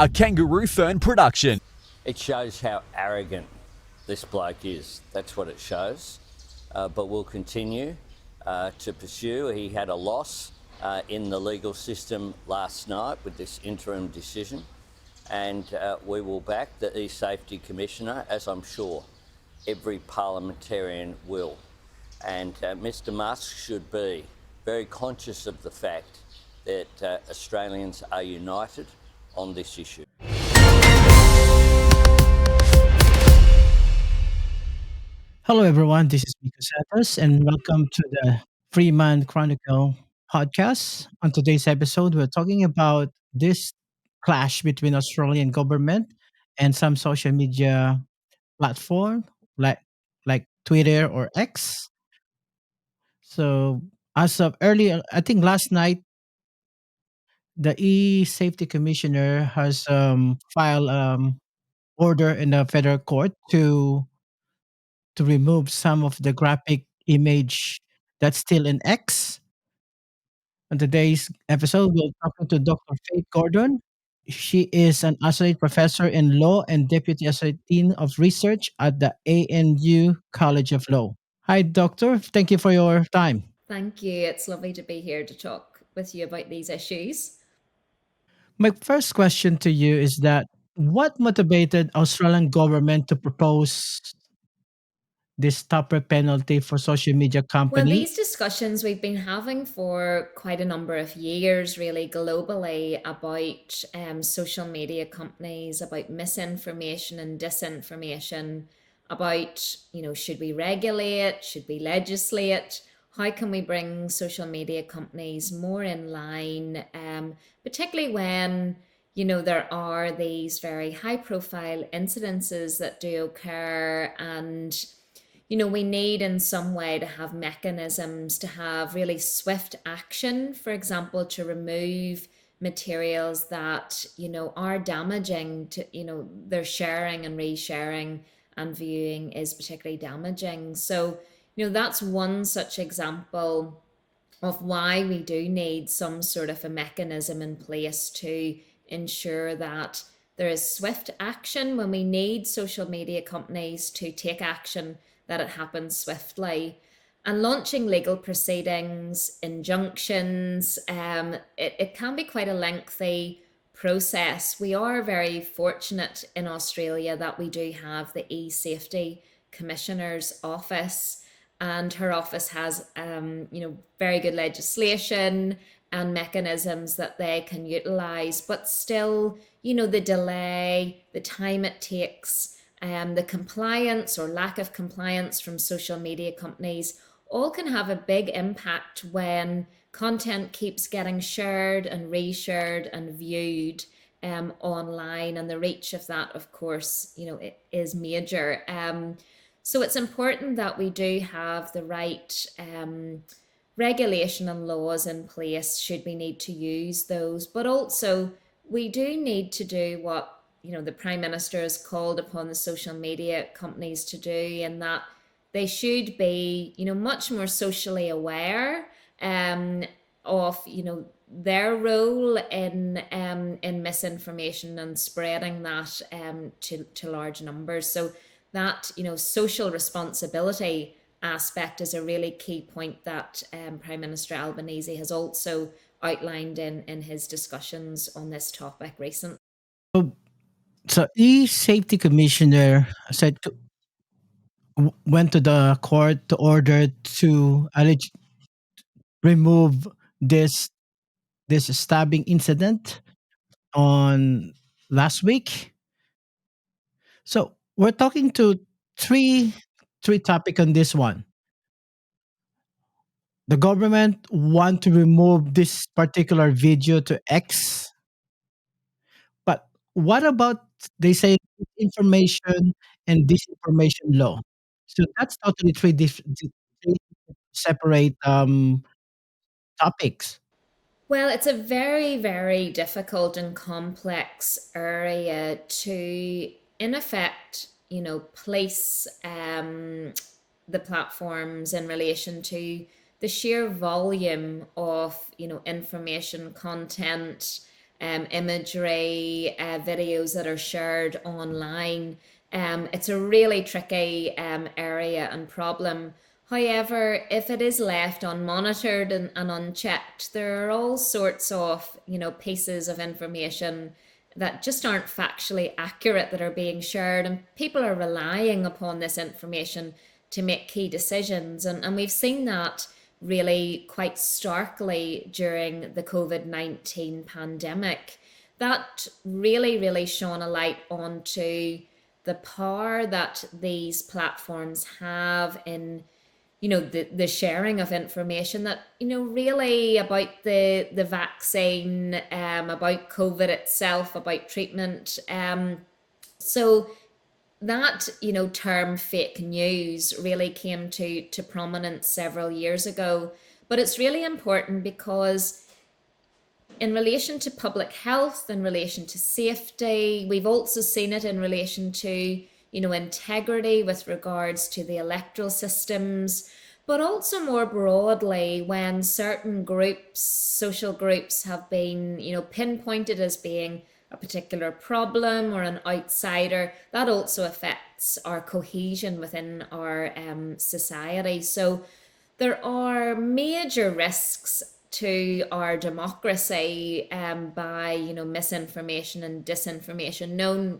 A Kangaroo Fern production. It shows how arrogant this bloke is. That's what it shows. But we'll continue to pursue. He had a loss in the legal system last night with this interim decision, and we will back the E-Safety Commissioner, as I'm sure every parliamentarian will. And Mr Musk should be very conscious of the fact that Australians are united on this issue. Hello, everyone. This is Miko Santos, and welcome to the Freeman Chronicle podcast. On today's episode, we're talking about this clash between Australian government and some social media platform like Twitter or X. So, as of earlier, I think last night, the e-safety commissioner has filed order in the federal court to remove some of the graphic image that's still in X. On today's episode, we'll talk to Dr. Faith Gordon. She is an associate professor in law and deputy associate dean of research at the ANU College of Law. Hi, doctor. Thank you for your time. Thank you. It's lovely to be here to talk with you about these issues. My first question to you is that what motivated Australian government to propose this tougher penalty for social media Well, company? these discussions we've been having for quite a number of years, really globally, about social media companies, about misinformation and disinformation, about, should we regulate, should we legislate? How can we bring social media companies more in line, particularly when there are these very high profile incidences that do occur, and we need in some way to have mechanisms to have really swift action, for example, to remove materials that, are damaging to, their sharing and resharing and viewing is particularly damaging. So, that's one such example of why we do need some sort of a mechanism in place to ensure that there is swift action when we need social media companies to take action, that it happens swiftly. And launching legal proceedings, injunctions, it can be quite a lengthy process. We are very fortunate in Australia that we do have the e-safety commissioner's office, and her office has very good legislation and mechanisms that they can utilize, but still, the delay, the time it takes, the compliance or lack of compliance from social media companies all can have a big impact when content keeps getting shared and reshared and viewed online, and the reach of that, of course, it is major. So it's important that we do have the right regulation and laws in place should we need to use those. But also, we do need to do what the Prime Minister has called upon the social media companies to do, and that they should be much more socially aware of their role in misinformation and spreading that to large numbers. So that social responsibility aspect is a really key point that Prime Minister Albanese has also outlined in his discussions on this topic recently. So, so e-safety commissioner went to the court to order to remove this this stabbing incident on last week. So we're talking to three three topic on this one. The government want to remove this particular video to X, but what about they say information and disinformation law? So that's totally three separate topics. Well, it's a very, very difficult and complex area to, in effect, place the platforms in relation to the sheer volume of, information content imagery, videos that are shared online. It's a really tricky area and problem. However, if it is left unmonitored and unchecked, there are all sorts of, pieces of information that just aren't factually accurate that are being shared, and people are relying upon this information to make key decisions. And we've seen that really quite starkly during the COVID-19 pandemic. That really shone a light onto the power that these platforms have in the sharing of information that really about the vaccine, about COVID itself, about treatment. So that term fake news really came to prominence several years ago, but it's really important because in relation to public health, in relation to safety, we've also seen it in relation to integrity with regards to the electoral systems, but also more broadly when certain groups, social groups, have been pinpointed as being a particular problem or an outsider. That also affects our cohesion within our society. So there are major risks to our democracy by misinformation and disinformation, known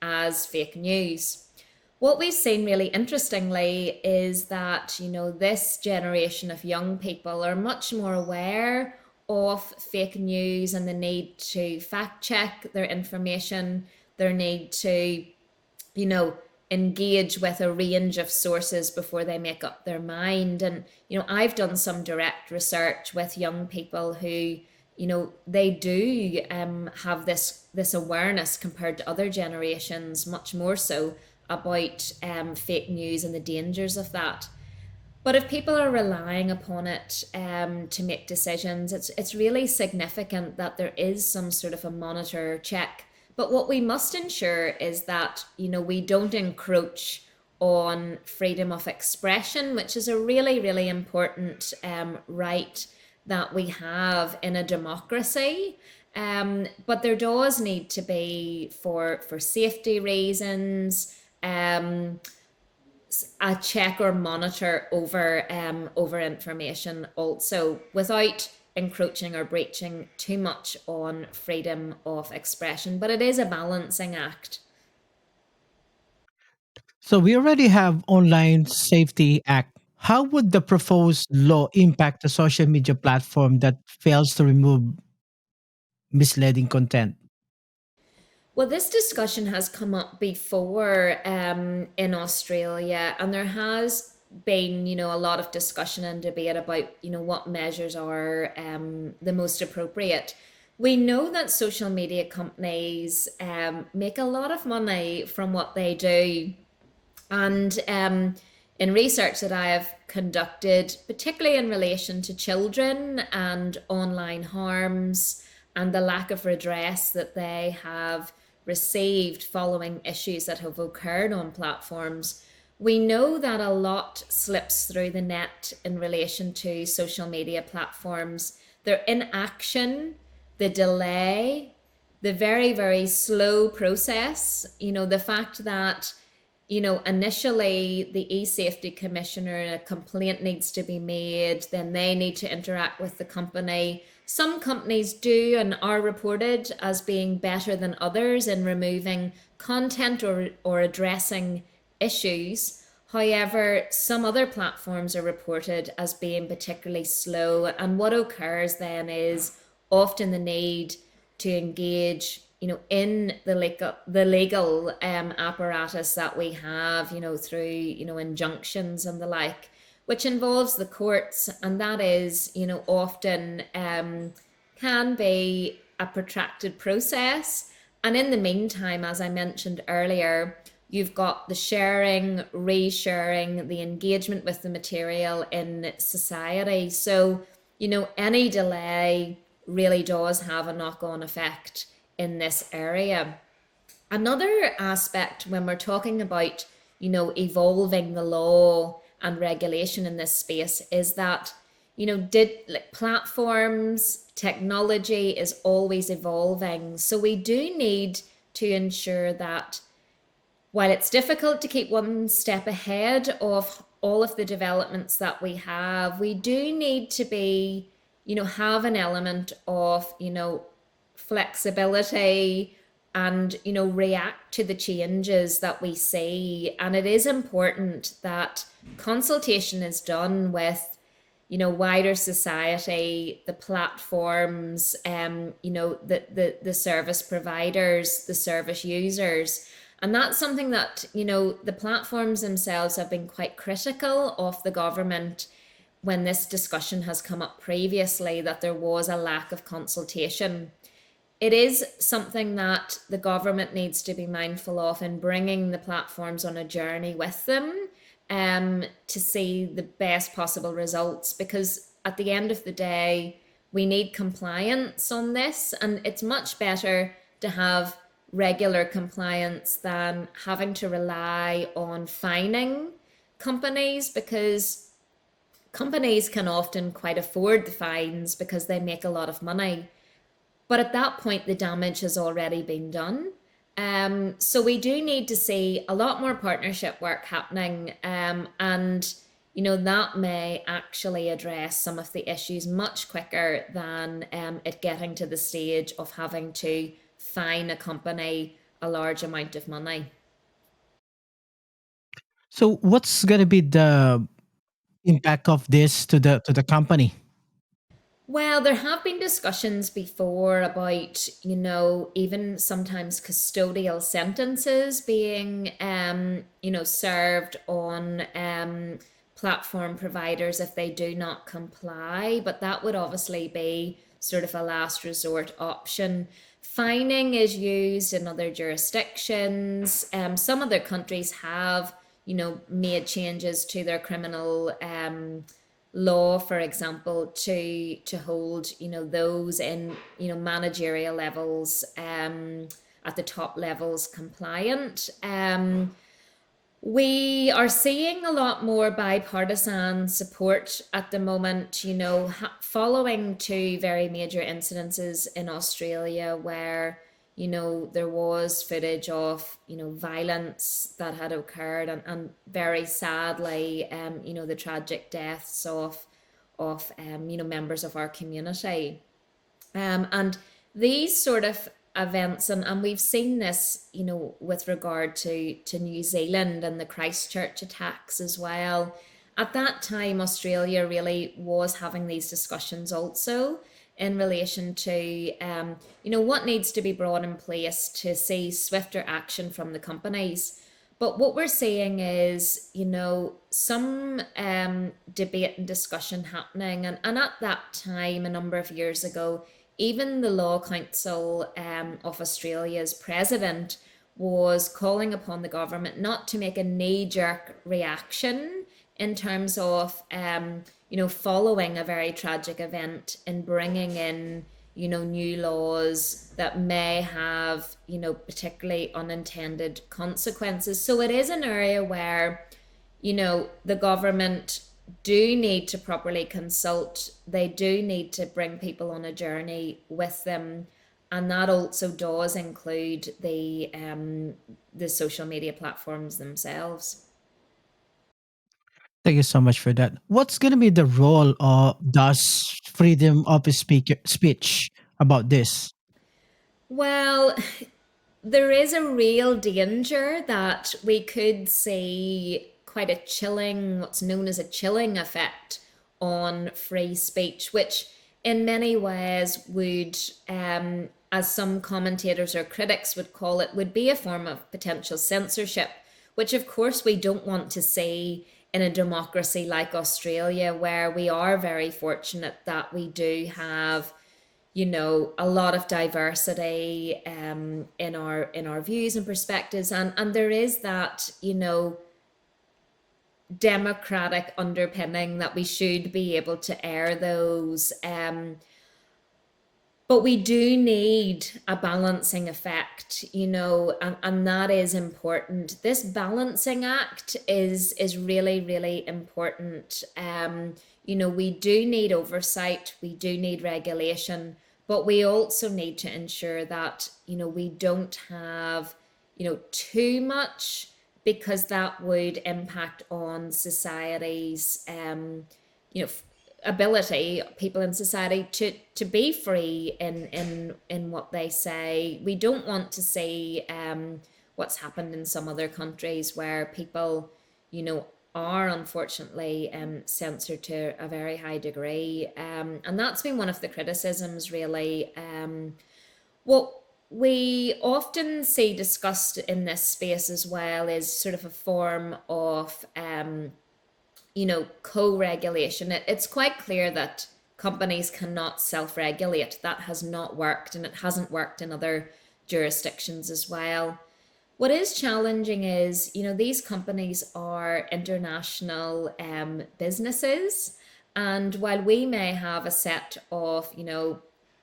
as fake news. What we've seen really interestingly is that this generation of young people are much more aware of fake news and the need to fact check their information, their need to you know, engage with a range of sources before they make up their mind. And, I've done some direct research with young people who, they do have this awareness compared to other generations, much more so about fake news and the dangers of that. But if people are relying upon it to make decisions, it's really significant that there is some sort of a monitor check. But what we must ensure is that we don't encroach on freedom of expression, which is a really important right that we have in a democracy. But there does need to be, for safety reasons, a check or monitor over information also, without encroaching or breaching too much on freedom of expression. But it is a balancing act. So we already have Online Safety Act. How would the proposed law impact the social media platform that fails to remove misleading content? Well, this discussion has come up before in Australia, and there has been, a lot of discussion and debate about, what measures are the most appropriate. We know that social media companies make a lot of money from what they do. And in research that I have conducted, particularly in relation to children and online harms and the lack of redress that they have received following issues that have occurred on platforms, we know that a lot slips through the net in relation to social media platforms. Their inaction, the delay, the very slow process, the fact that initially the e-safety commissioner, a complaint needs to be made, then they need to interact with the company. Some companies do and are reported as being better than others in removing content or addressing issues. However, some other platforms are reported as being particularly slow, and what occurs then is often the need to engage in the legal apparatus that we have, through, injunctions and the like, which involves the courts. And that is, often can be a protracted process. And in the meantime, as I mentioned earlier, you've got the sharing, resharing, the engagement with the material in society. So, any delay really does have a knock-on effect in this area. Another aspect when we're talking about, evolving the law and regulation in this space is that, did like platforms, Technology is always evolving. So we do need to ensure that while it's difficult to keep one step ahead of all of the developments that we have, we do need to be, have an element of, flexibility and, react to the changes that we see. And it is important that consultation is done with, wider society, the platforms, the service providers, the service users. And that's something that, the platforms themselves have been quite critical of the government when this discussion has come up previously, that there was a lack of consultation. It is something that the government needs to be mindful of in bringing the platforms on a journey with them, to see the best possible results, because at the end of the day, we need compliance on this, and it's much better to have regular compliance than having to rely on fining companies, because companies can often quite afford the fines because they make a lot of money. But at that point, the damage has already been done. So we do need to see a lot more partnership work happening, and that may actually address some of the issues much quicker than it getting to the stage of having to fine a company a large amount of money. So what's gonna be the impact of this to the company? Well, there have been discussions before about, even sometimes custodial sentences being, served on platform providers if they do not comply. But that would obviously be sort of a last resort option. Fining is used in other jurisdictions. Some other countries have, made changes to their criminal law, for example, to hold those in managerial levels, at the top levels, compliant. We are seeing a lot more bipartisan support at the moment, following two very major incidences in Australia where, there was footage of, violence that had occurred, and very sadly, the tragic deaths of members of our community. And these sort of events, and we've seen this, with regard to New Zealand and the Christchurch attacks as well. At that time, Australia really was having these discussions also in relation to, what needs to be brought in place to see swifter action from the companies. But what we're seeing is, some debate and discussion happening. And at that time, a number of years ago, even the Law Council of Australia's president was calling upon the government not to make a knee-jerk reaction in terms of, following a very tragic event and bringing in, new laws that may have, particularly unintended consequences. So it is an area where, the government do need to properly consult. They do need to bring people on a journey with them, and that also does include the social media platforms themselves. Thank you so much for that. What's gonna be the role of does freedom of speech about this? Well, there is a real danger that we could see quite a chilling, what's known as a chilling effect on free speech, which in many ways would, as some commentators or critics would call it, would be a form of potential censorship, which of course we don't want to see in a democracy like Australia, where we are very fortunate that we do have, a lot of diversity, in our views and perspectives, and there is that, democratic underpinning that we should be able to air those. But we do need a balancing effect, and that is important. This balancing act is really, really important. we do need oversight, we do need regulation, but we also need to ensure that, we don't have, too much, because that would impact on society's, you know, ability, people in society to be free in what they say. We don't want to see what's happened in some other countries where people, are unfortunately censored to a very high degree, and that's been one of the criticisms, really. What we often see discussed in this space as well is sort of a form of co-regulation. It's quite clear that companies cannot self-regulate. That has not worked, and it hasn't worked in other jurisdictions as well. What is challenging is, these companies are international businesses. And while we may have a set of,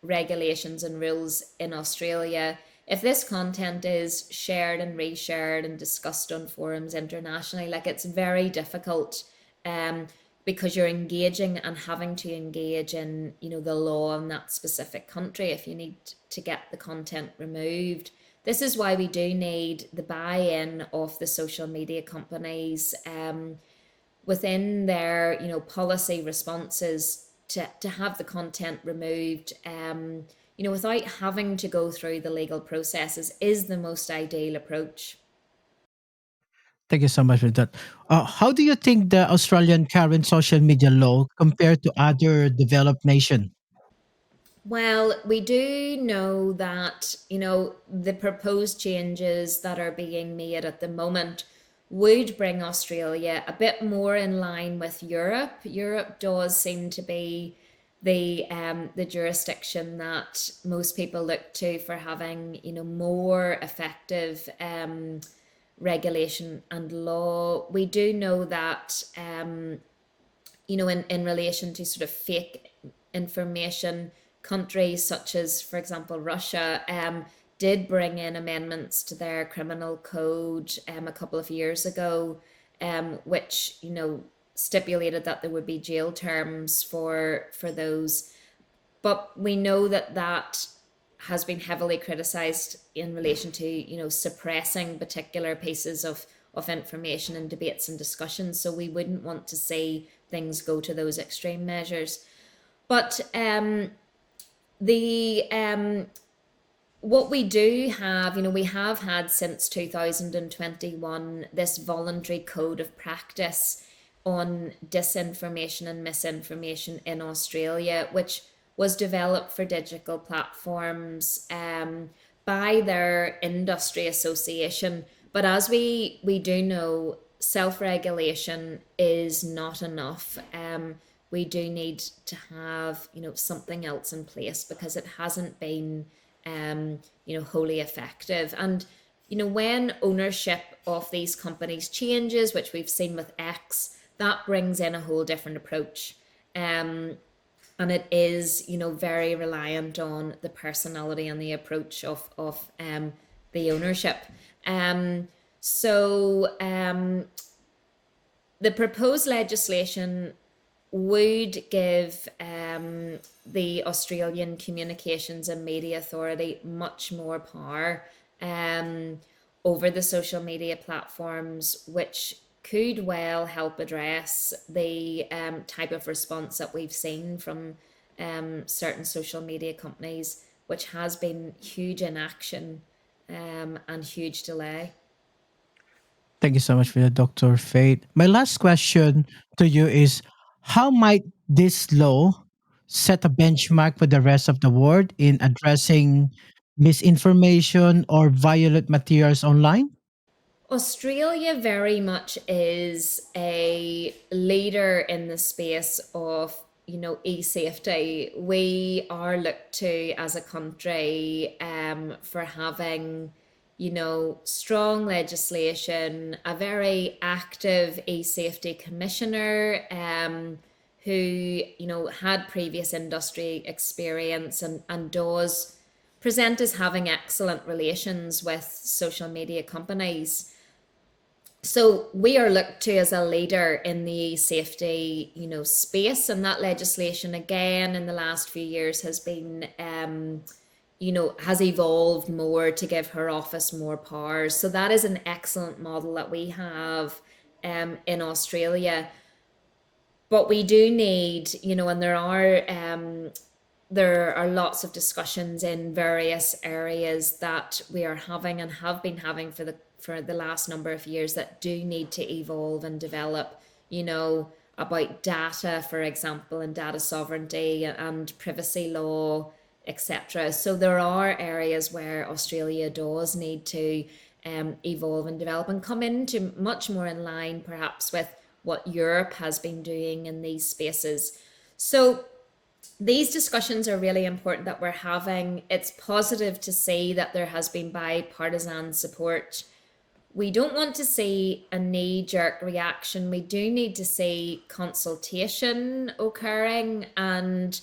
regulations and rules in Australia, if this content is shared and reshared and discussed on forums internationally, like, it's very difficult, um, because you're engaging and having to engage in, the law in that specific country if you need to get the content removed. This is why we do need the buy-in of the social media companies, within their, policy responses, to have the content removed, without having to go through the legal processes, is the most ideal approach. Thank you so much for that. How do you think the Australian current social media law compared to other developed nation? Well, we do know that, the proposed changes that are being made at the moment would bring Australia a bit more in line with Europe. Europe does seem to be the jurisdiction that most people look to for having, more effective regulation and law. We do know that, in relation to sort of fake information, countries such as, for example, Russia, did bring in amendments to their criminal code a couple of years ago, which, stipulated that there would be jail terms for those. But we know that that has been heavily criticized in relation to, suppressing particular pieces of information and debates and discussions. So we wouldn't want to see things go to those extreme measures. But the what we do have, we have had since 2021 this voluntary code of practice on disinformation and misinformation in Australia, which was developed for digital platforms, by their industry association. But as we do know, self-regulation is not enough. We do need to have, something else in place, because it hasn't been, wholly effective. And, when ownership of these companies changes, which we've seen with X, that brings in a whole different approach. And it is, very reliant on the personality and the approach of the ownership. So the proposed legislation would give the Australian Communications and Media Authority much more power over the social media platforms, which could well help address the type of response that we've seen from certain social media companies, which has been huge inaction and huge delay. Thank you so much for that, Dr. Fate. My last question to you is, how might this law set a benchmark for the rest of the world in addressing misinformation or violent materials online? Australia very much is a leader in the space of, e-safety. We are looked to as a country for having, strong legislation, a very active e-safety commissioner, who, had previous industry experience, and does present as having excellent relations with social media companies. So we are looked to as a leader in the safety, space, and that legislation again in the last few years has been, has evolved more to give her office more powers. So that is an excellent model that we have in Australia. But we do need, and there are lots of discussions in various areas that we are having and have been having for the last number of years that do need to evolve and develop, about data, for example, and data sovereignty and privacy law, etc. So there are areas where Australia does need to evolve and develop and come into much more in line perhaps with what Europe has been doing in these spaces. So these discussions are really important that we're having. It's positive to see that there has been bipartisan support. We don't want to see a knee-jerk reaction. We do need to see consultation occurring, and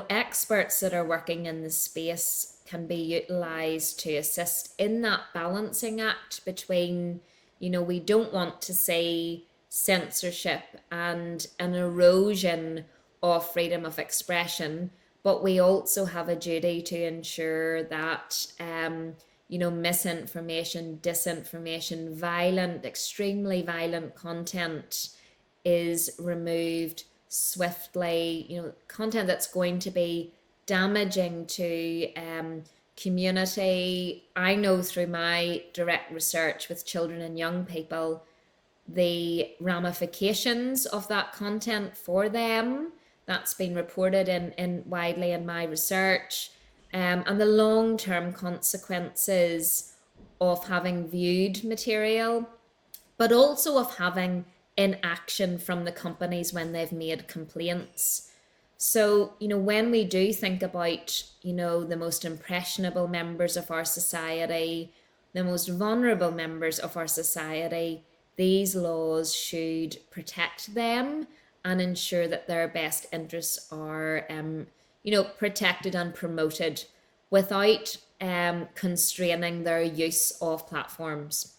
experts that are working in the space can be utilized to assist in that balancing act between, we don't want to see censorship and an erosion of freedom of expression, but we also have a duty to ensure that misinformation, disinformation, violent, extremely violent content is removed swiftly. Content that's going to be damaging to community. I know through my direct research with children and young people the ramifications of that content for them. That's been reported in widely in my research, and the long-term consequences of having viewed material, but also of having inaction from the companies when they've made complaints. So, when we do think about, the most impressionable members of our society, the most vulnerable members of our society, these laws should protect them and ensure that their best interests are, protected and promoted without constraining their use of platforms.